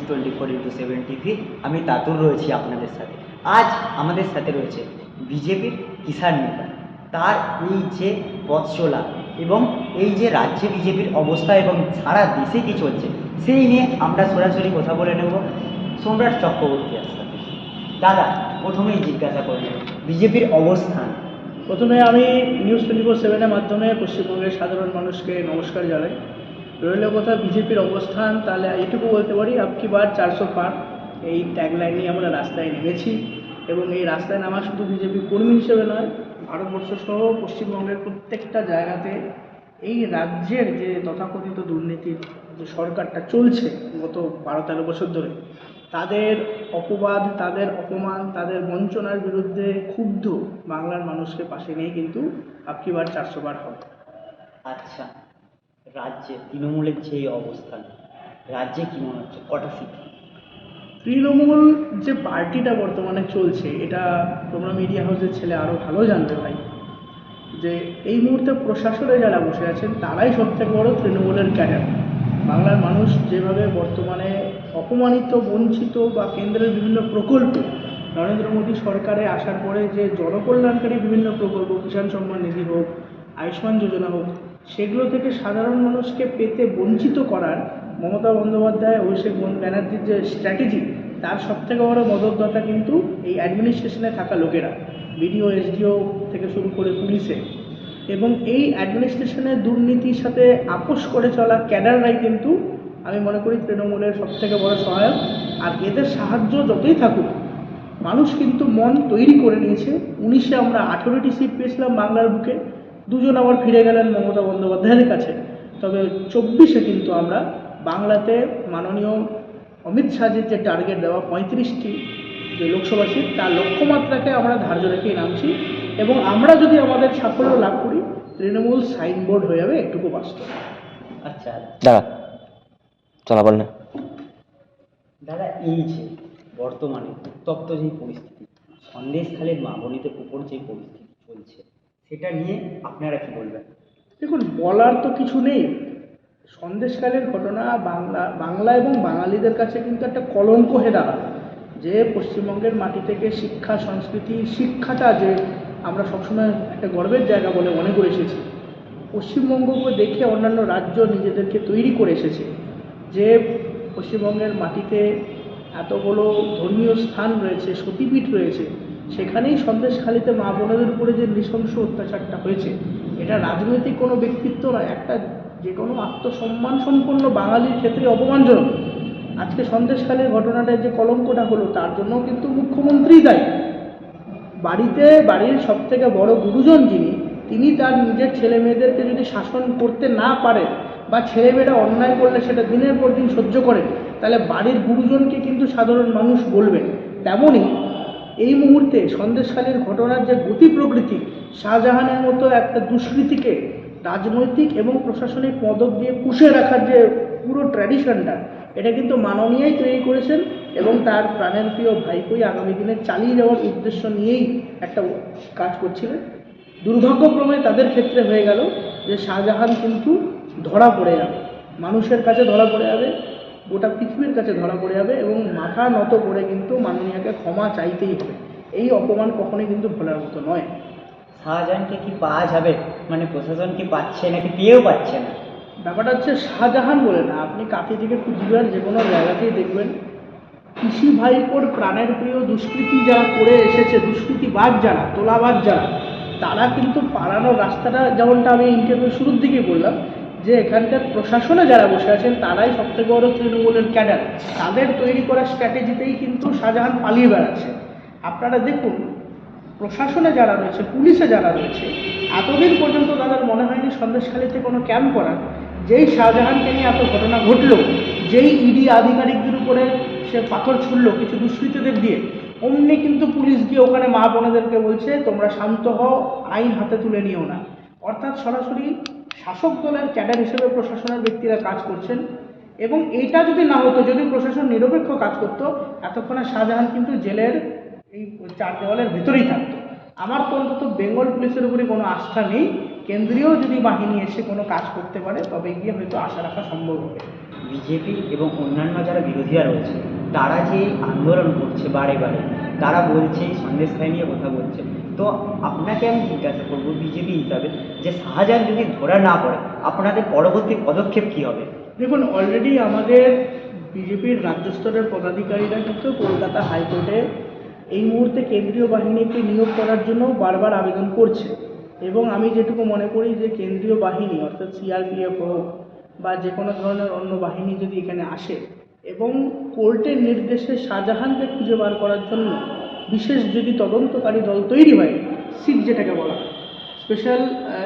24x7 TV. আমি তাতুর রয়েছি আপনাদের সাথে। আজ আমাদের সাথে রয়েছে বিজেপির কিষাণ নেতা। তার এই যে পথ চলা এবং এই যে রাজ্যে বিজেপির অবস্থা এবং সারা দেশে কি চলছে সেই নিয়ে আমরা সরাসরি কথা বলে নেব সম্রাট চক্রবর্তীর সাথে। দাদা, প্রথমেই জিজ্ঞাসা করে নেব বিজেপির অবস্থান। প্রথমে আমি নিউজ 24/7-এর মাধ্যমে পশ্চিমবঙ্গের সাধারণ মানুষকে নমস্কার জানাই। রইল কথা বিজেপির অবস্থান, তাহলে এটুকু বলতে পারি আবকি বার 400 পার এই ট্যাগলাইন নিয়ে আমরা রাস্তায় নেমেছি। এবং এই রাস্তায় নামা শুধু বিজেপি কর্মী হিসেবে নয়, ভারতবর্ষ সহ পশ্চিমবঙ্গের প্রত্যেকটা জায়গাতে এই রাজ্যের যে তথাকথিত দুর্নীতির যে সরকারটা চলছে গত 12-13 বছর ধরে, তাদের অপবাদ, তাদের অপমান, তাদের বঞ্চনার বিরুদ্ধে ক্ষুব্ধ বাংলার মানুষকে পাশে নিয়ে কিন্তু আবকি বার 400 বার হবে। আচ্ছা, রাজ্যে তৃণমূলের যে অবস্থান, রাজ্যে কি মনে হচ্ছে কটা সিট? তৃণমূল যে পার্টিটা বর্তমানে চলছে, এটা তোমরা মিডিয়া হাউসের ছেলে আরও ভালো জানবে ভাই, যে এই মুহূর্তে প্রশাসনে যারা বসে আছেন তারাই সবথেকে বড় তৃণমূলের ক্যাডার। বাংলার মানুষ যেভাবে বর্তমানে অপমানিত, বঞ্চিত বা কেন্দ্রের বিভিন্ন প্রকল্প, নরেন্দ্র মোদী সরকারে আসার পরে যে জনকল্যাণকারী বিভিন্ন প্রকল্প, কিষাণ সম্মান নিধি হোক, আয়ুষ্মান যোজনা হোক, সেগুলো থেকে সাধারণ মানুষকে পেতে বঞ্চিত করার মমতা বন্দ্যোপাধ্যায়, অভিষেক ব্যানার্জির যে স্ট্র্যাটেজি, তার সবথেকে বড় মদতদাতা কিন্তু এই অ্যাডমিনিস্ট্রেশনে থাকা লোকেরা, বিডিও, এসডিও থেকে শুরু করে পুলিশে। এবং এই অ্যাডমিনিস্ট্রেশনের দুর্নীতির সাথে আপোষ করে চলা ক্যাডাররাই কিন্তু আমি মনে করি তৃণমূলের সবথেকে বড় সহায়ক। আর এদের সাহায্য যতই থাকুক, মানুষ কিন্তু মন তৈরি করে নিয়েছে। 19-এ আমরা 18টি সিট পেয়েছিলাম বাংলার বুকে, দুজন আবার ফিরে গেলেন মমতা বন্দ্যোপাধ্যায়ের কাছে। তবে 24-এ কিন্তু আমরা বাংলাতে মাননীয় অমিত শাহজির যে টার্গেট দেওয়া 35টি যে লোকসভা সিট, তার লক্ষ্যমাত্রাকে আমরা ধার্য রেখেই নামছি। এবং আমরা যদি আমাদের সাফল্য লাভ করি, তৃণমূল সাইনবোর্ড হয়ে যাবে একটুকু বাস্তব। আচ্ছা দাঁড়া, চলা বল না। দাদা, এই যে বর্তমানে উত্তপ্ত যে পরিস্থিতি, সন্দেশখালীর মা বোনেদের উপর যে পরিস্থিতি চলছে, সেটা নিয়ে আপনারা কি বলবেন? দেখুন, বলার তো কিছু নেই। সন্দেশকালের ঘটনা বাংলা এবং বাঙালিদের কাছে কিন্তু একটা কলঙ্ক হয়ে দাঁড়ায়, যে পশ্চিমবঙ্গের মাটি থেকে শিক্ষা, সংস্কৃতি, শিক্ষাটা যে আমরা সবসময় একটা গর্বের জায়গা বলে মনে করে এসেছি, পশ্চিমবঙ্গকে দেখে অন্যান্য রাজ্য নিজেদেরকে তৈরি করে এসেছে। যে পশ্চিমবঙ্গের মাটিতে এতগুলো ধর্মীয় স্থান রয়েছে, সতীপীঠ রয়েছে, সেখানেই সন্দেশখালীতে মা বোনেদের উপরে যে নৃশংস অত্যাচারটা হয়েছে, এটা রাজনৈতিক কোনো ব্যক্তিত্ব নয়, একটা যে কোনো আত্মসম্মান সম্পন্ন বাঙালির ক্ষেত্রে অপমানজনক। আজকে সন্দেশখালীর ঘটনাটায় যে কলঙ্কটা হলো, তার জন্য কিন্তু মুখ্যমন্ত্রী দায়ী। বাড়ির সবথেকে বড় গুরুজন যিনি, তিনি তার নিজের ছেলে মেয়েদেরকে যদি শাসন করতে না পারেন, বা ছেলেমেয়েরা অন্যায় করলে সেটা দিনের পর দিন সহ্য করেন, তাহলে বাড়ির গুরুজনকে কিন্তু সাধারণ মানুষ বলবেন। তেমনই এই মুহূর্তে সন্দেশখালীর ঘটনার যে গতি প্রকৃতি, শাহজাহানের মতো একটা দুষ্কৃতীকে রাজনৈতিক এবং প্রশাসনিক মদত দিয়ে পুষে রাখার যে পুরো ট্র্যাডিশনটা, এটা কিন্তু মাননীয়ই তৈরি করেছেন। এবং তার প্রাণের প্রিয় ভাইপোই আগামী দিনে চালিয়ে যাওয়ার উদ্দেশ্য নিয়েই একটা কাজ করছিলেন। দুর্ভাগ্যক্রমে তাদের ক্ষেত্রে হয়ে গেল যে শাহজাহান কিন্তু ধরা পড়ে যাবে, মানুষের কাছে ধরা পড়ে যাবে, গোটা পৃথিবীর কাছে ধরা পড়ে যাবে, এবং মাথা নত করে কিন্তু মাননীয়াকে ক্ষমা চাইতেই হবে। এই অপমান কখনোই কিন্তু ভোলার মতো নয়। শাহজাহানকে কি পাওয়া যাবে? মানে প্রশাসন কি পাচ্ছে নাকি পেয়েও পাচ্ছে না? ব্যাপারটা হচ্ছে শাহজাহান বলে না, আপনি কাছে থেকে কুচবিহার যে কোনো জায়গাতেই দেখবেন, কৃষি ভাইপোর প্রাণের প্রিয় দুষ্কৃতি যারা করে এসেছে, দুষ্কৃতিবাজ যারা, তোলাবাজ যারা, তারা কিন্তু পালানোর রাস্তাটা, যেমনটা আমি ইন্টারভিউ শুরুর দিকেই বললাম, যে এখানকার প্রশাসনে যারা বসে আছেন তারাই সবথেকে বড় তৃণমূলের ক্যাডার। তাদের তৈরি করা স্ট্র্যাটেজিতেই কিন্তু শাহজাহান পালিয়ে বেড়াচ্ছে। আপনারা দেখুন, প্রশাসনে যারা রয়েছে, পুলিশে যারা রয়েছে, এতদিন পর্যন্ত তাদের মনে হয়নি সন্দেশখালীতে কোনো ক্যাম্প করার। যেই শাহজাহানকে নিয়ে এত ঘটনা ঘটল, যেই ইডি আধিকারিকদের উপরে সে পাথর ছুড়ল কিছু দুষ্কৃতীদের দিয়ে, অমনি কিন্তু পুলিশ গিয়ে ওখানে মা বোনেদেরকে বলছে তোমরা শান্ত হও, আইন হাতে তুলে নিও না। অর্থাৎ সরাসরি শাসক দলের ক্যাডার হিসেবে প্রশাসনের ব্যক্তিরা কাজ করছেন। এবং এইটা যদি না হতো, যদি প্রশাসন নিরপেক্ষ কাজ করতো, এতক্ষণে শাহজাহান কিন্তু জেলের এই 4 দেওয়ালের ভেতরেই থাকতো। আমার তো অন্তত বেঙ্গল পুলিশের উপরে কোনো আস্থা নেই। কেন্দ্রীয় যদি বাহিনী এসে কোনো কাজ করতে পারে, তবে গিয়ে হয়তো আশা রাখা সম্ভব হবে। বিজেপি এবং অন্যান্য যারা বিরোধীরা রয়েছে তারা যে আন্দোলন করছে বারে বারে, তারা বলছে এই সন্দেশখালী নিয়ে কথা বলছে, তো আপনাকে আমি জিজ্ঞাসা করবো বিজেপি হিসাবে যে শাহজাহান যদি ধরা না পড়ে আপনাদের পরবর্তী পদক্ষেপ কী হবে? দেখুন, অলরেডি আমাদের বিজেপির রাজ্য স্তরের পদাধিকারীরা কিন্তু কলকাতা হাইকোর্টে এই মুহূর্তে কেন্দ্রীয় বাহিনীকে নিয়োগ করার জন্য বারবার আবেদন করছে। এবং আমি যেটুকু মনে করি যে কেন্দ্রীয় বাহিনী অর্থাৎ সিআরপিএফ হোক বা যে কোনো ধরনের অন্য বাহিনী যদি এখানে আসে এবং কোর্টের নির্দেশে শাহজাহানকে খুঁজে বার করার জন্য বিশেষ যদি তদন্তকারী দল তৈরি হয়, সিট যেটাকে বলা হয়, স্পেশাল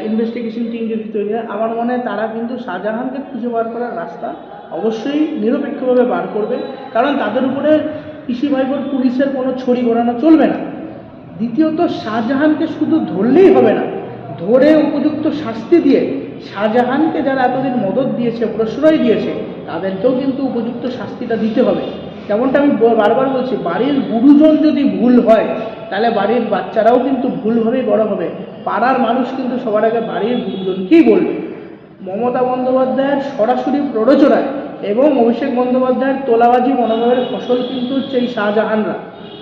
ইনভেস্টিগেশন টিম যদি তৈরি হয়, আমার মনে হয় তারা কিন্তু শাহজাহানকে খুঁজে বার করার রাস্তা অবশ্যই নিরপেক্ষভাবে বার করবে। কারণ তাদের উপরে পিসি ভাইপোর পুলিশের কোনো ছড়ি ঘোরানো চলবে না। দ্বিতীয়ত, শাহজাহানকে শুধু ধরলেই হবে না, ধরে উপযুক্ত শাস্তি দিয়ে শাহজাহানকে যারা এতদিন মদত দিয়েছে, প্রশ্রয় দিয়েছে, তাদেরকেও কিন্তু উপযুক্ত শাস্তিটা দিতে হবে। যেমনটা আমি বারবার বলছি, বাড়ির গুরুজন যদি ভুল হয় তাহলে বাড়ির বাচ্চারাও কিন্তু ভুলভাবেই বড় হবে। পাড়ার মানুষ কিন্তু সবার আগে বাড়ির গুরুজনকেই বলবে। মমতা বন্দ্যোপাধ্যায়ের সরাসরি প্ররোচনায় এবং অভিষেক বন্দ্যোপাধ্যায়ের তোলাবাজি মনোভাবের ফসল কিন্তু হচ্ছে এই শাহজাহানরা।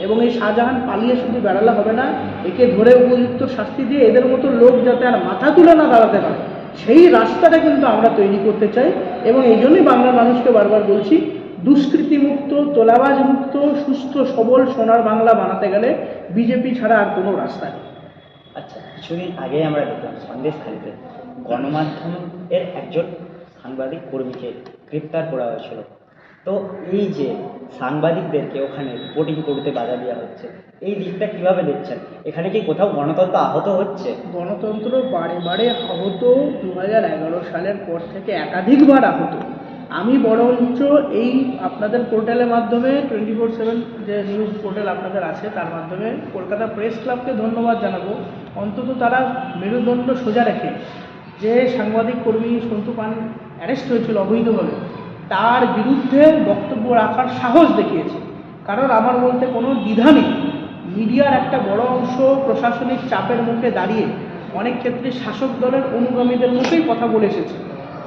এবং এই শাহজাহান পালিয়ে শুধু বেড়ালে হবে না, একে ধরে উপযুক্ত শাস্তি দিয়ে এদের মতো লোক যাতে আর মাথা তুলে না দাঁড়াতে পারে, সেই রাস্তাটা কিন্তু আমরা তৈরি করতে চাই। এবং এই জন্যই বাংলার মানুষকে বারবার বলছি, দুষ্কৃতিমুক্ত, তোলাবাজ মুক্ত, সুস্থ সবল সোনার বাংলা বানাতে গেলে বিজেপি ছাড়া আর কোনো রাস্তা নেই। আচ্ছা, কিছুদিন আগেই আমরা দেখলাম সন্দেশখালীতে গণমাধ্যমের একজন সাংবাদিক কর্মীকে গ্রেপ্তার করা হয়েছিল। তো এই যে সাংবাদিকদেরকে ওখানে রিপোর্টিং করতে বাধা দেওয়া হচ্ছে, এই দিকটা কিভাবে দেখছেন? এখানে কি কোথাও গণতন্ত্র আহত হচ্ছে? গণতন্ত্র বারে বারে আহত 2011 সালের পর থেকে একাধিকবার আহত। আমি বরঞ্চ এই আপনাদের পোর্টালের মাধ্যমে 24/7 যে নিউজ পোর্টাল আপনাদের আছে তার মাধ্যমে কলকাতা প্রেস ক্লাবকে ধন্যবাদ জানাবো। অন্তত তারা মেরুদণ্ড সোজা রেখে যে সাংবাদিক কর্মী সন্তু পান অ্যারেস্ট হয়েছিল অবৈধভাবে, তার বিরুদ্ধে বক্তব্য রাখার সাহস দেখিয়েছে। কারণ আমার বলতে কোনো দ্বিধা নেই, মিডিয়ার একটা বড় অংশ প্রশাসনিক চাপের মুখে দাঁড়িয়ে অনেক ক্ষেত্রে শাসক দলের অনুগামীদের মুখেই কথা বলে এসেছে।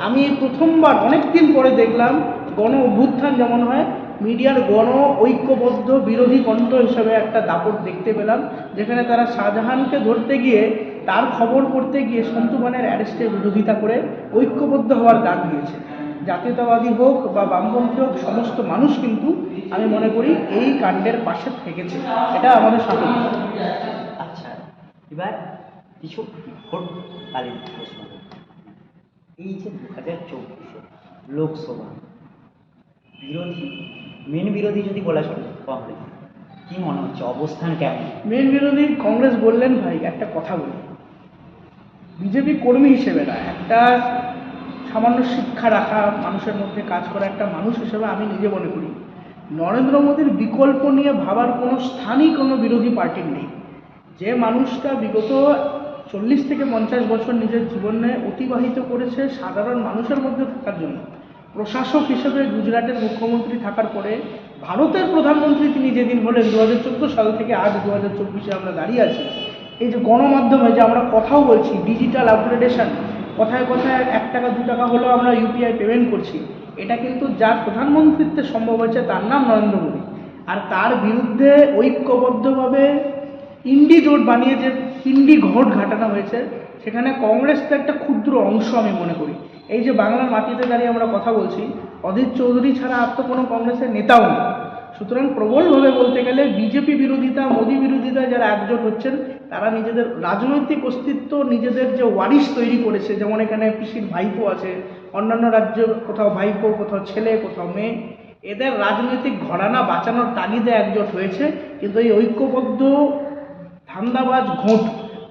আমি এই প্রথমবার অনেক দিন পরে দেখলাম গণ অভ্যুত্থান যেমন হয়, মিডিয়ার গণ ঐক্যবদ্ধ বিরোধী কণ্ঠ হিসেবে একটা দাপট দেখতে পেলাম, যেখানে তারা শাহজাহানকে ধরতে গিয়ে, তার খবর করতে গিয়ে সন্তু পানের অ্যারেস্টের বিরোধিতা করে ঐক্যবদ্ধ হওয়ার ডাক দিয়েছে। জাতীয়তাবাদী হোক বা বামপন্থী হোক, সমস্ত মানুষ কিন্তু আমি মনে করি এই কাণ্ডের পাশে থেকেছে। এটা আমাদের সাথে। আচ্ছা, এবার কিছু ভোটকালীন প্রশ্ন। এই যে 2024 লোকসভা বিরোধী, মেন বিরোধী যদি বলা চলে কংগ্রেস, কি মনে হচ্ছে অবস্থান কেমন? মেন বিরোধী কংগ্রেস বললেন, ভাই একটা কথা বলি, বিজেপি কর্মী হিসেবে না, একটা সামান্য শিক্ষা রাখা মানুষের মধ্যে কাজ করা একটা মানুষ হিসেবে আমি নিজে মনে করি নরেন্দ্র মোদীর বিকল্প নিয়ে ভাবার কোনো স্থানই কোনো বিরোধী পার্টির নেই। যে মানুষটা বিগত 40 থেকে 50 বছর নিজের জীবনে অতিবাহিত করেছে সাধারণ মানুষের মধ্যে থাকার জন্য, প্রশাসক হিসেবে গুজরাটের মুখ্যমন্ত্রী থাকার পরে ভারতের প্রধানমন্ত্রী তিনি যেদিন হলেন 2014 সাল থেকে আজ 2024-এ আমরা দাঁড়িয়ে আছি। এই যে গণমাধ্যমে যে আমরা কথাও বলছি, ডিজিটাল আপগ্রেডেশন, কথায় কথায় 1 টাকা 2 টাকা হলেও আমরা ইউপিআই পেমেন্ট করছি, এটা কিন্তু যার প্রধানমন্ত্রীত্বে সম্ভব হয়েছে তার নাম নরেন্দ্র মোদী। আর তার বিরুদ্ধে ঐক্যবদ্ধভাবে ইন্ডি জোট বানিয়ে যে পিন্ডি ঘট ঘাটানো হয়েছে, সেখানে কংগ্রেস তো একটা ক্ষুদ্র অংশ আমি মনে করি। এই যে বাংলার মাটিতে দাঁড়িয়ে আমরা কথা বলছি, অধীর চৌধুরী ছাড়া আর তো কোনো কংগ্রেসের নেতাও নেই। সুতরাং প্রবলভাবে বলতে গেলে বিজেপি বিরোধিতা, মোদী বিরোধিতা যারা একজোট হচ্ছেন, তারা নিজেদের রাজনৈতিক অস্তিত্ব, নিজেদের যে ওয়ারিশ তৈরি করেছে, যেমন এখানে পিসির ভাইপো আছে, অন্যান্য রাজ্যে কোথাও ভাইপো, কোথাও ছেলে, কোথাও মেয়ে, এদের রাজনৈতিক ঘরানা বাঁচানোর তাগিদে একজোট হয়েছে। কিন্তু এই ঐক্যবদ্ধ ধান্দাবাজ ঘোট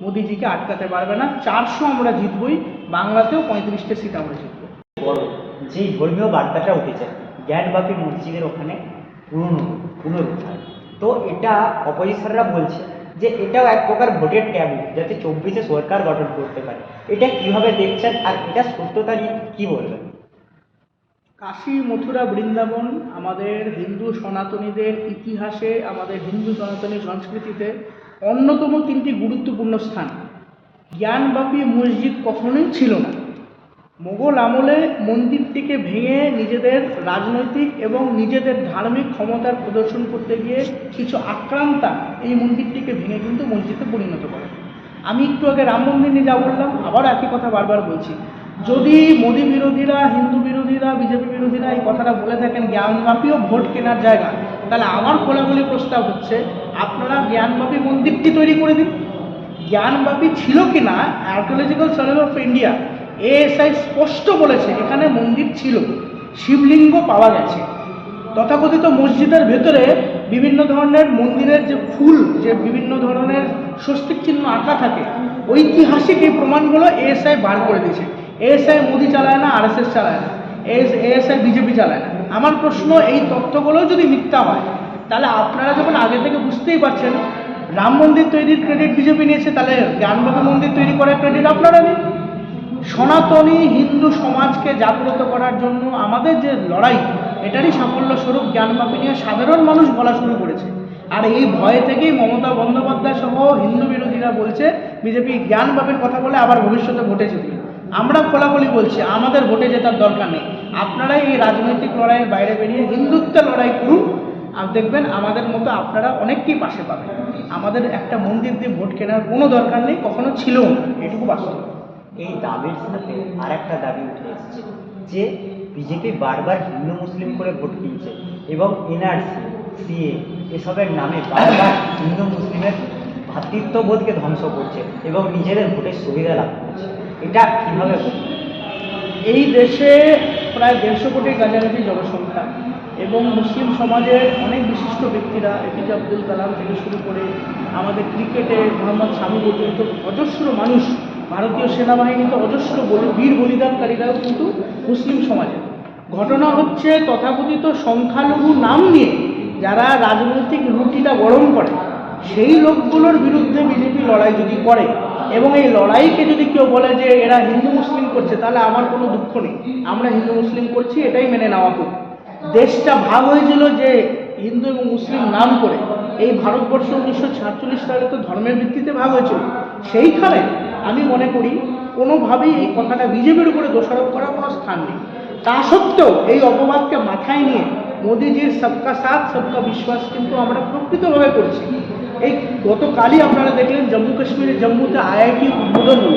মোদিজিকে আটকাতে পারবে না। 400 আমরা জিতবই, বাংলাতেও 35টে সিট আমরা জিতবো। বড় যেই ধর্মীয় বার্তাটা উঠেছে জ্ঞানবাপী মসজিদের ওখানে পুনরুদ্ধার, তো এটা অপোজিশনরা বলছে যে এটাও এক প্রকার ভোটের ট্যাবু, যাতে 24-এ সরকার গঠন করতে পারে। এটা কিভাবে দেখছেন আর এটা সত্যতা নিয়ে কী বলবেন? কাশী, মথুরা, বৃন্দাবন আমাদের হিন্দু সনাতনীদের ইতিহাসে, আমাদের হিন্দু সনাতনী সংস্কৃতিতে অন্যতম 3টি গুরুত্বপূর্ণ স্থান। জ্ঞানবাপী মসজিদ কখনোই ছিল না। মোগল আমলে মন্দিরটিকে ভেঙে নিজেদের রাজনৈতিক এবং নিজেদের ধার্মিক ক্ষমতার প্রদর্শন করতে গিয়ে কিছু আক্রান্তা এই মন্দিরটিকে ভেঙে কিন্তু মসজিদে পরিণত করে। আমি একটু আগে রাম মন্দির নিয়ে যা বললাম, আবার একই কথা বারবার বলছি। যদি মোদী বিরোধীরা, হিন্দু বিরোধীরা, বিজেপি বিরোধীরা এই কথাটা বলে থাকেন জ্ঞানব্যাপীও ভোট কেনার জায়গা, তাহলে আমার খোলাখুলি প্রস্তাব হচ্ছে আপনারা জ্ঞানব্যাপী মন্দিরটি তৈরি করে দিন। জ্ঞানব্যাপী ছিল কি না, archaeological survey of India ASI স্পষ্ট বলেছে এখানে মন্দির ছিল, শিবলিঙ্গ পাওয়া গেছে। তথাকথিত মসজিদের ভেতরে বিভিন্ন ধরনের মন্দিরের যে ফুল, যে বিভিন্ন ধরনের স্বস্তিক চিহ্ন আঁকা থাকে, ঐতিহাসিক এই প্রমাণগুলো এএসআই বার করে দিয়েছে। এএসআই মোদি চালায় না, আরএসএস চালায় না, এএসআই বিজেপি চালায় না। আমার প্রশ্ন, এই তথ্যগুলো যদি মিথ্যা হয়, তাহলে আপনারা যখন আগে থেকে বুঝতেই পারছেন রাম মন্দির তৈরির ক্রেডিট বিজেপি নিয়েছে, তাহলে জ্ঞানবাপী মন্দির তৈরি করার ক্রেডিট আপনারা নিন। সনাতনী হিন্দু সমাজকে জাগ্রত করার জন্য আমাদের যে লড়াই, এটারই সাফল্য স্বরূপ জ্ঞানবাপী নিয়ে সাধারণ মানুষ বলা শুরু করেছে। আর এই ভয় থেকেই মমতা বন্দ্যোপাধ্যায় সহ হিন্দু বিরোধীরা বলছে বিজেপি জ্ঞানবাপীর কথা বলে আবার ভবিষ্যতে ভোটে জিতবে। আমরা খোলাখুলি বলছি আমাদের ভোটে জেতার দরকার নেই, আপনারাই এই রাজনৈতিক লড়াইয়ের বাইরে বেরিয়ে হিন্দুত্বের লড়াই করুন, আর দেখবেন আমাদের মতো আপনারা অনেককেই পাশে পাবেন। আমাদের একটা মন্দির দিয়ে ভোট কেনার কোনো দরকার নেই, কখনো ছিলও না, এটুকু বাস্তব। এই দাবির সাথে আর একটা দাবি উঠে এসেছে যে বিজেপি বারবার হিন্দু মুসলিম করে ভোট কিনছে এবং এনআরসি, সিএ এসবের নামে বারবার হিন্দু মুসলিমের ভ্রাতৃত্ববোধকে ধ্বংস করছে এবং নিজেদের ভোটের সুবিধা লাভ করছে। এটা কীভাবে বলবো? এই দেশে প্রায় 150 কোটি কাছাকাছি জনসংখ্যা এবং মুসলিম সমাজের অনেক বিশিষ্ট ব্যক্তিরা, এপিজে আব্দুল কালাম থেকে শুরু করে আমাদের ক্রিকেটে মোহাম্মদ শামি পর্যন্ত অজস্র মানুষ, ভারতীয় সেনাবাহিনীতে অজস্র বীর বলিদানকারীরাও কিন্তু মুসলিম সমাজের। ঘটনা হচ্ছে তথাকথিত সংখ্যালঘু নাম নিয়ে যারা রাজনৈতিক রুটিটা গরম করে, সেই লোকগুলোর বিরুদ্ধে বিজেপি লড়াই যদি করে এবং এই লড়াইকে যদি কেউ বলে যে এরা হিন্দু মুসলিম করছে, তাহলে আমার কোনো দুঃখ নেই, আমরা হিন্দু মুসলিম করছি, এটাই মেনে নেওয়া হোক। দেশটা ভাগ হয়েছিল যে হিন্দু এবং মুসলিম নাম করে। এই ভারতবর্ষ 1947 সালে তো ধর্মের ভিত্তিতে ভাগ হয়েছিল। সেইখানে আমি মনে করি কোনোভাবেই এই কথাটা বিজেপির উপরে দোষারোপ করার কোনো স্থান নেই। তা সত্ত্বেও এই অপবাদকে মাথায় নিয়ে মোদিজির সবকা সাথ সবকা বিশ্বাস কিন্তু আমরা প্রকৃতভাবে করছি। এই গতকালই আপনারা দেখলেন জম্মু কাশ্মীরের জম্মুতে আইআইটি উদ্বোধন হল।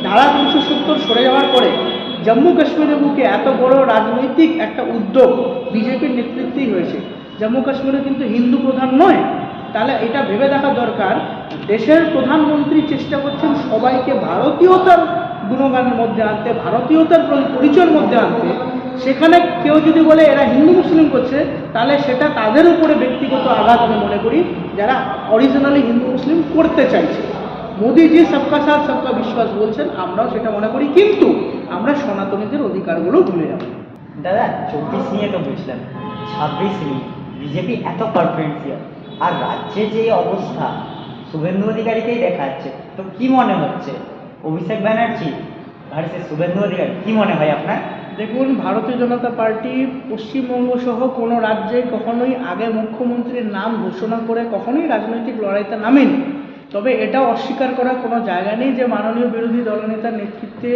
ধারা 370 সরে যাওয়ার পরে জম্মু কাশ্মীরের বুকে এত বড় রাজনৈতিক একটা উদ্যোগ বিজেপির নেতৃত্বেই হয়েছে। জম্মু কাশ্মীরে কিন্তু হিন্দু প্রধান নয়। তাহলে এটা ভেবে দেখা দরকার, দেশের প্রধানমন্ত্রী চেষ্টা করছেন সবাইকে ভারতীয়তার গুণগানের মধ্যে আনতে, ভারতীয়তার পরিচয়ের মধ্যে আনতে। সেখানে কেউ যদি বলে এরা হিন্দু মুসলিম করছে, তাহলে সেটা তাদের উপরে ব্যক্তিগত আঘাত আমি মনে করি, যারা অরিজিনালি হিন্দু মুসলিম করতে চাইছে। মোদিজি সবকা সাথ সবকা বিশ্বাস বলছেন, আমরাও সেটা মনে করি, কিন্তু আমরা সনাতনীদের অধিকারগুলো ভুলে যাব। দাদা 24 নিয়ে তো বুঝলাম, 26 নিয়ে বিজেপি এত কনফিডেন্সিয়াল, আর রাজ্যে যে অবস্থা শুভেন্দু অধিকারীকেই দেখা যাচ্ছে, তো কি মনে হচ্ছে অভিষেক ব্যানার্জি ভার্সেস শুভেন্দু অধিকারী, কি মনে হয় আপনার? দেখুন, ভারতীয় জনতা পার্টি পশ্চিমবঙ্গ সহ কোনো রাজ্যে কখনোই আগে মুখ্যমন্ত্রীর নাম ঘোষণা করে কখনোই রাজনৈতিক লড়াইতে নামেনি। তবে এটাও অস্বীকার করার কোনো জায়গা নেই যে মাননীয় বিরোধী দলনেতার নেতৃত্বে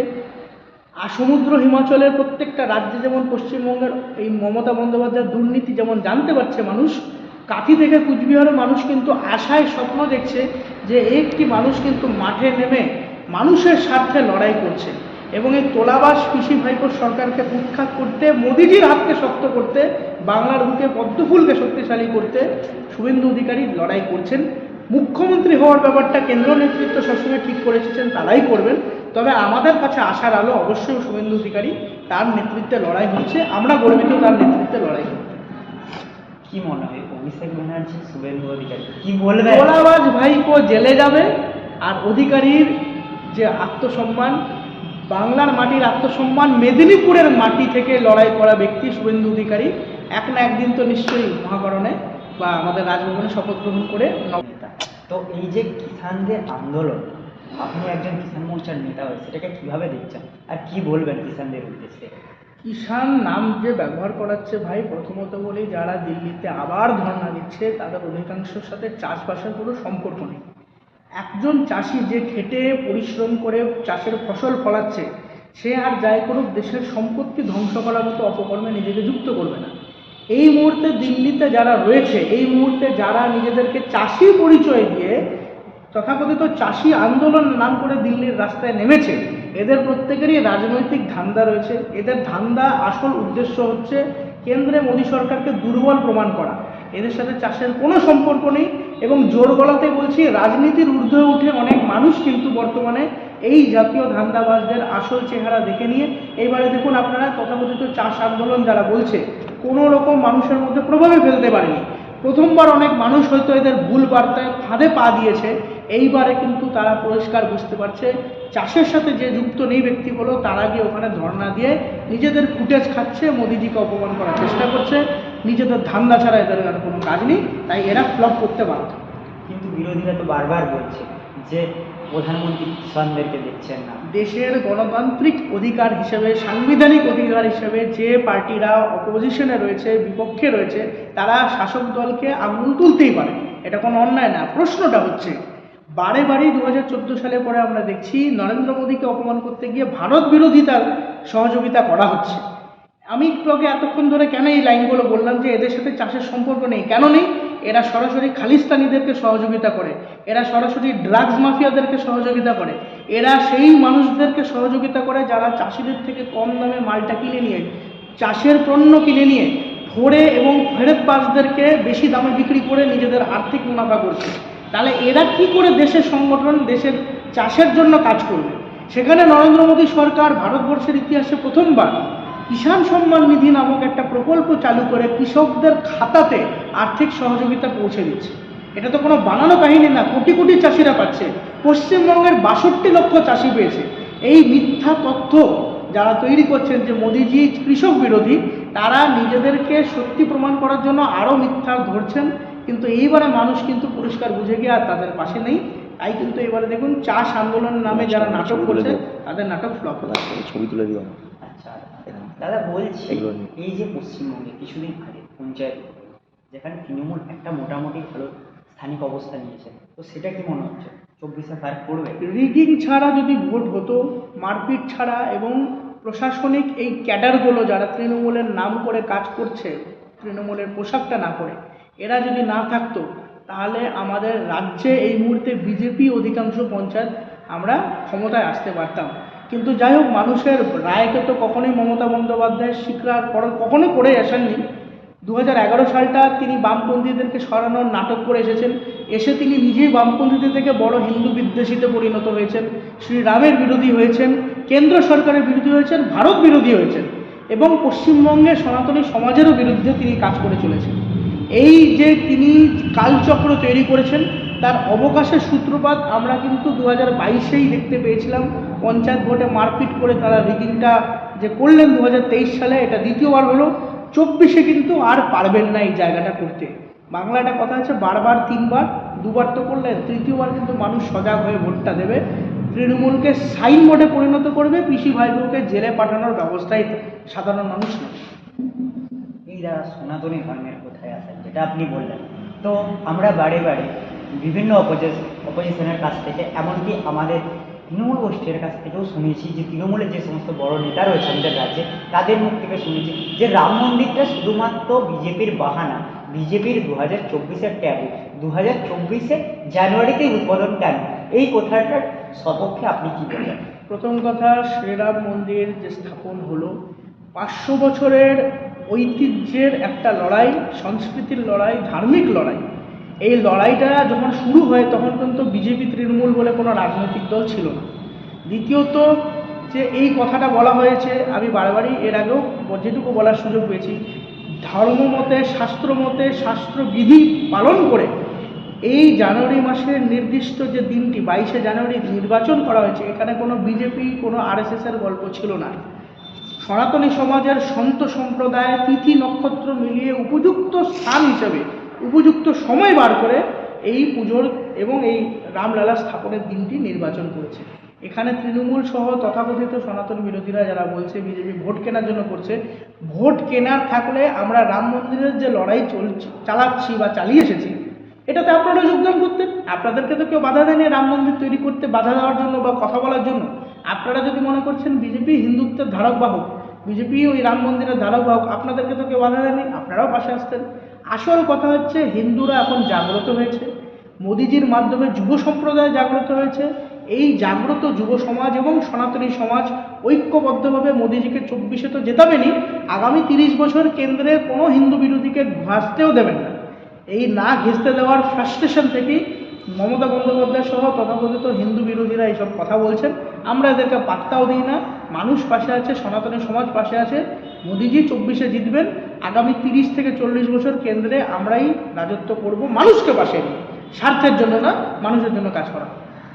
সমুদ্র হিমাচলের প্রত্যেকটা রাজ্যে, যেমন পশ্চিমবঙ্গের এই মমতা বন্দ্যোপাধ্যায়ের দুর্নীতি যেমন জানতে পারছে মানুষ, কাঁথি থেকে কুচবিহারের মানুষ কিন্তু আশায় স্বপ্ন দেখছে যে একটি মানুষ কিন্তু মাঠে নেমে মানুষের স্বার্থে লড়াই করছে। এবং এই তোলাবাস পিসি ভাইপোর সরকারকে উৎখাত করতে, মোদিজির হাতকে শক্ত করতে, বাংলার বুকে পদ্মফুলকে শক্তিশালী করতে শুভেন্দু অধিকারী লড়াই করছেন। মুখ্যমন্ত্রী হওয়ার ব্যাপারটা কেন্দ্র নেতৃত্ব সবসময় ঠিক করে এসেছেন, তারাই করবেন। তবে আমাদের কাছে আশার আলো অবশ্যই শুভেন্দু অধিকারী, তার নেতৃত্বে লড়াই হচ্ছে, আমরা গর্বিত তার নেতৃত্বে লড়াই করতে। কি মনে হয় অভিষেক ব্যানার্জি শুভেন্দু অধিকারী কি বলবে? তোলাবাজ ভাইপো জেলে যাবে, আর অধিকারীর যে আত্মসম্মান, বাংলার মাটির আত্মসম্মান, মেদিনীপুরের মাটি থেকে লড়াই করা ব্যক্তি শুভেন্দু অধিকারী এক না একদিন তো নিশ্চয়ই মহাকরণে বা আমাদের রাজভবনে শপথ গ্রহণ করে নেতা। তো এই যে কিষানদের আন্দোলন, আপনি একজন কিষান মোর্চার নেতা হয়ে সেটাকে কিভাবে দেখছেন আর কি বলবেন কিষানদের উদ্দেশ্যে? কিষান নাম যে ব্যবহার করাচ্ছে ভাই, প্রথমত বলি যারা দিল্লিতে আবার ধর্ণা দিচ্ছে তাদের অধিকাংশের সাথে চাষবাসের কোনো সম্পর্ক নেই। একজন চাষি যে খেটে পরিশ্রম করে চাষের ফসল ফলাচ্ছে, সে আর যাই করুক দেশের সম্পত্তি ধ্বংস করার মতো অপকর্মে নিজেকে যুক্ত করবে না। এই মুহূর্তে দিল্লিতে যারা রয়েছে, এই মুহূর্তে যারা নিজেদেরকে চাষি পরিচয় দিয়ে তথাকথিত চাষি আন্দোলন নাম করে দিল্লির রাস্তায় নেমেছে, এদের প্রত্যেকেরই রাজনৈতিক ধান্দা রয়েছে। এদের ধান্দা আসল উদ্দেশ্য হচ্ছে কেন্দ্রে মোদী সরকারকে দুর্বল প্রমাণ করা। এদের সাথে চাষের কোনো সম্পর্ক নেই এবং জোর গলাতে বলছি, রাজনীতির ঊর্ধ্বে উঠে অনেক মানুষ কিন্তু বর্তমানে এই জাতীয় ধান্দাবাজদের আসল চেহারা দেখে নিয়ে এইবারে দেখুন আপনারা তথাকথিত চাষ আন্দোলন যারা বলছে কোনো রকম মানুষের মধ্যে প্রভাবই ফেলতে পারেনি। প্রথমবার অনেক মানুষ হয়তো এদের ভুল বার্তায় ফাঁদে পা দিয়েছে, এইবারে কিন্তু তারা পরিষ্কার বুঝতে পারছে চাষের সাথে যে যুক্ত নেই ব্যক্তিগুলো তারা গিয়ে ওখানে ধর্ণা দিয়ে নিজেদের ফুটেজ খাচ্ছে, মোদিজিকে অপমান করার চেষ্টা করছে। নিজেদের ধান্দা ছাড়া এদের আর কোনো কাজ নেই, তাই এরা ফ্লপ করতে বাধ্য। কিন্তু বিরোধীরা তো বারবার বলছে যে প্রধানমন্ত্রী কিষাণদেরকে দেখছেন না। দেশের গণতান্ত্রিক অধিকার হিসেবে, সাংবিধানিক অধিকার হিসেবে যে পার্টিরা অপোজিশনে রয়েছে, বিপক্ষে রয়েছে, তারা শাসক দলকে আঙুল তুলতেই পারে, এটা কোনো অন্যায় না। প্রশ্নটা হচ্ছে বারে বারেই 2014 সালে পরে আমরা দেখছি নরেন্দ্র মোদীকে অপমান করতে গিয়ে ভারত বিরোধিতার সহযোগিতা করা হচ্ছে। আমি একটু আগে এতক্ষণ ধরে কেন এই লাইনগুলো বললাম যে এদের সাথে চাষের সম্পর্ক নেই, কেন নেই? এরা সরাসরি খালিস্তানিদেরকে সহযোগিতা করে, এরা সরাসরি ড্রাগস মাফিয়াদেরকে সহযোগিতা করে, এরা সেই মানুষদেরকে সহযোগিতা করে যারা চাষিদের থেকে কম দামে মালটা কিনে নিয়ে, চাষের পণ্য কিনে নিয়ে ফোরে এবং ফেরতবাজদেরকে বেশি দামে বিক্রি করে নিজেদের আর্থিক মুনাফা করছে। তাহলে এরা কি করে দেশের সংগঠন, দেশের চাষের জন্য কাজ করবে? সেখানে নরেন্দ্র মোদী সরকার ভারতবর্ষের ইতিহাসে প্রথমবার কিষাণ সম্মান নিধি নামক একটা প্রকল্প চালু করে কৃষকদের খাতাতে আর্থিক সহযোগিতা পৌঁছে দিচ্ছে। এটা তো কোনো বানানো কাহিনী না, কোটি কোটি চাষিরা পাচ্ছে। পশ্চিমবঙ্গের 62 লক্ষ চাষি পেয়েছে। এই মিথ্যা তথ্য যারা তৈরি করছেন যে মোদিজি কৃষক বিরোধী, তারা নিজেদেরকে সত্যি প্রমাণ করার জন্য আরও মিথ্যা ধরছেন। কিন্তু এইবারে মানুষ কিন্তু পরিষ্কার বুঝে গিয়ে আর তাদের পাশে নেই। তাই কিন্তু এবারে দেখুন চাষ আন্দোলন নামে যারা নাটক করছে তাদের নাটক ফ্লপ হচ্ছে। ছবি তুলে দিও। আচ্ছা দাদা বলছি, এগুলো নিয়ে। এই যে পশ্চিমবঙ্গে কিছুদিন আগে পঞ্চায়েত যেখানে তৃণমূল একটা মোটামুটি ভালো স্থানিক অবস্থা নিয়েছে, তো সেটা কি মনে হচ্ছে 24-এ ফারাক পড়বে? রিগিং ছাড়া যদি ভোট হতো, মারপিট ছাড়া এবং প্রশাসনিক এই ক্যাডারগুলো যারা তৃণমূলের নাম করে কাজ করছে, তৃণমূলের পোশাকটা না করে, এরা যদি না থাকতো তাহলে আমাদের রাজ্যে এই মুহূর্তে বিজেপি অধিকাংশ পঞ্চায়েত আমরা ক্ষমতায় আসতে পারতাম। কিন্তু যাই হোক, মানুষের রায়কে তো কখনোই মমতা বন্দ্যোপাধ্যায় স্বীকার কখনো করে আসেননি। 2011 সালটা তিনি বামপন্থীদেরকে সরানোর নাটক করে এসেছেন। এসে তিনি নিজেই বামপন্থীদের থেকে বড় হিন্দু বিদ্বেষীতে পরিণত হয়েছেন, শ্রীরামের বিরোধী হয়েছেন, কেন্দ্র সরকারের বিরোধী হয়েছেন, ভারত বিরোধী হয়েছেন এবং পশ্চিমবঙ্গে সনাতনী সমাজেরও বিরুদ্ধে তিনি কাজ করে চলেছেন। এই যে তিনি কালচক্র তৈরি করেছেন, তার অবকাশের সূত্রপাত আমরা কিন্তু 2022-এই দেখতে পেয়েছিলাম। পঞ্চায়েত ভোটে মারপিট করে তারা রিগিংটা যে করলেন 2023 সালে, এটা দ্বিতীয়বার হলো। 24-এ কিন্তু আর পারবেন না এই জায়গাটা করতে। বাংলাটা কথা আছে, বারবার তিনবার, দুবার তো করলেন, তৃতীয়বার কিন্তু মানুষ সজাগ হয়ে ভোটটা দেবে। তৃণমূলকে সাইন বোর্ডে পরিণত করবে, পিসি ভাইপোকে জেলে পাঠানোর ব্যবস্থাই সাধারণ মানুষ নেই। এই যারা সনাতনী ধর্মের কোথায় আসেন যেটা আপনি বললেন, তো আমরা বারে বারে বিভিন্ন অপোজিশনের কাছ থেকে, এমনকি আমাদের তৃণমূল গোষ্ঠীর কাছ থেকেও শুনেছি যে তৃণমূলের যে সমস্ত বড় নেতা রয়েছে আমাদের রাজ্যে, তাদের মুখ থেকে শুনেছি যে রাম মন্দিরটা শুধুমাত্র বিজেপির বাহানা, বিজেপির 2024-এর ট্যাবু, 2024-এ জানুয়ারিতেই উদ্বোধন কেন? এই কথাটার সপক্ষে আপনি কি বলেন? প্রথম কথা, শ্রীরাম মন্দির যে স্থাপন হলো, 500 বছরের ঐতিহ্যের একটা লড়াই, সংস্কৃতির লড়াই, ধার্মিক লড়াই। এই লড়াইটা যখন শুরু হয় তখন কিন্তু বিজেপি তৃণমূল বলে কোনো রাজনৈতিক দল ছিল না। দ্বিতীয়ত, যে এই কথাটা বলা হয়েছে, আমি বারবারই এর আগেও যেটুকু বলার সুযোগ পেয়েছি, ধর্মমতে, শাস্ত্রমতে, শাস্ত্রবিধি পালন করে এই জানুয়ারি মাসের নির্দিষ্ট যে দিনটি 22শে জানুয়ারি নির্বাচন করা হয়েছে, এখানে কোনো বিজেপি, কোনো আরএসএসের গল্প ছিল না। সনাতনী সমাজের সন্ত সম্প্রদায় তিথি নক্ষত্র মিলিয়ে উপযুক্ত স্থান হিসেবে উপযুক্ত সময় বার করে এই পুজোর এবং এই রামলালা স্থাপনের দিনটি নির্বাচন করেছে। এখানে তৃণমূল সহ তথাকথিত সনাতন বিরোধীরা যারা বলছে বিজেপি ভোট কেনার জন্য করছে, ভোট কেনার থাকলে আমরা রাম মন্দিরের যে লড়াই চালাচ্ছি বা চালিয়ে এসেছি, এটাতে আপনারা যোগদান করতেন। আপনাদেরকে তো কেউ বাধা দেয়নি রাম মন্দির তৈরি করতে, বাধা দেওয়ার জন্য বা কথা বলার জন্য। আপনারা যদি মনে করছেন বিজেপি হিন্দুত্বের ধারক বাহক, বিজেপি ওই রাম মন্দিরের ধারক বাহক, আপনাদেরকে তো কেউ বাধা দেয়নি, আপনারাও পাশে আসতেন। আসল কথা হচ্ছে হিন্দুরা এখন জাগ্রত হয়েছে, মোদিজির মাধ্যমে যুব সম্প্রদায় জাগ্রত হয়েছে। এই জাগ্রত যুব সমাজ এবং সনাতনী সমাজ ঐক্যবদ্ধভাবে মোদিজিকে 24-এ তো জেতাবেনই, আগামী 30 বছর কেন্দ্রে কোনো হিন্দু বিরোধীকে ঘাসতেও দেবেন না। এই না ঘেঁচতে দেওয়ার ফ্রাস্ট্রেশন থেকেই মমতা বন্দ্যোপাধ্যায় সহ তথাকথিত হিন্দু বিরোধীরা এইসব কথা বলছেন। আমরা এদেরকে পাত্তাও দিই না। মানুষ পাশে আছে, সনাতনী সমাজ পাশে আছে। মোদিজি 24-এ জিতবেন, আগামী 30 থেকে 40 বছর কেন্দ্রে আমরাই রাজত্ব করব, মানুষকে পাশে নিয়ে, স্বার্থের জন্য না, মানুষের জন্য কাজ করা।